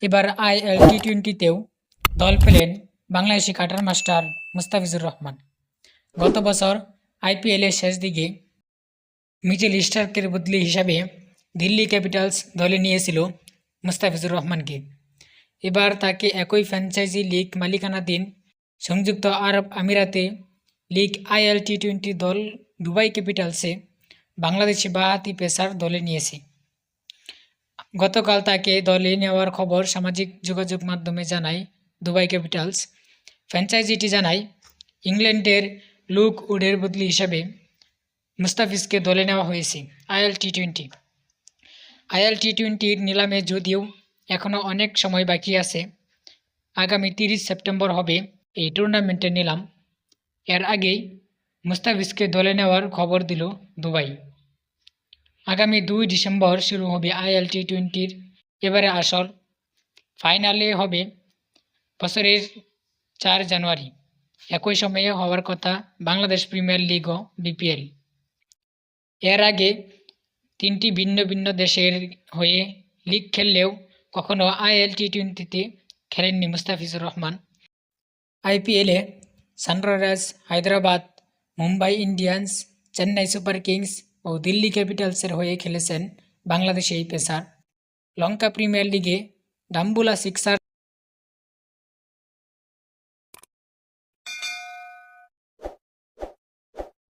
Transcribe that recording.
এবার আইএল টি-20তেও দল পেলেন বাংলাদেশি কাটার মাস্টার মুস্তাফিজুর রহমান। গত বছর আইপিএলের শেষ দিকে মিচেল স্টার্কের বদলি হিসাবে দিল্লি ক্যাপিটালস দলে নিয়েছিল মুস্তাফিজুর রহমানকে। এবার তাকে একই ফ্র্যাঞ্চাইজি লিগ মালিকানাধীন সংযুক্ত আরব আমিরাতে লিগ আইএল টি-20 দল দুবাই ক্যাপিটালসে বাংলাদেশি বাঁহাতি পেসার দলে নিয়েছে। গতকাল তাকে দলে নেওয়ার খবর সামাজিক যোগাযোগ মাধ্যমে জানায় দুবাই ক্যাপিটালস। ফ্র্যাঞ্চাইজিটি জানায়, ইংল্যান্ডের লুক উডের বদলি হিসাবে মুস্তাফিজকে দলে নেওয়া হয়েছে। আইএল টি-20 নিলামে যদিও এখনও অনেক সময় বাকি আছে। আগামী 30 সেপ্টেম্বর হবে এই টুর্নামেন্টের নিলাম। এর আগেই মুস্তাফিজকে দলে নেওয়ার খবর দিল দুবাই। আগামী 2 ডিসেম্বর শুরু হবে আইএল টি-20 এবারে আসর। ফাইনালে হবে বছরের 4 জানুয়ারি। একই সময়ে হওয়ার কথা বাংলাদেশ প্রিমিয়ার লিগ ও বিপিএল। এর আগে 3টি ভিন্ন ভিন্ন দেশের হয়ে লিগ খেললেও কখনো আইএল টি-20তে খেলেননি মুস্তাফিজুর রহমান। আইপিএলে Sunrisers Hyderabad, Mumbai Indians, Chennai super kings ও দিল্লি ক্যাপিটালসের হয়ে খেলেছেন বাংলাদেশি এই পেসার। লঙ্কা প্রিমিয়ার লিগে ডাম্বুলা সিক্সার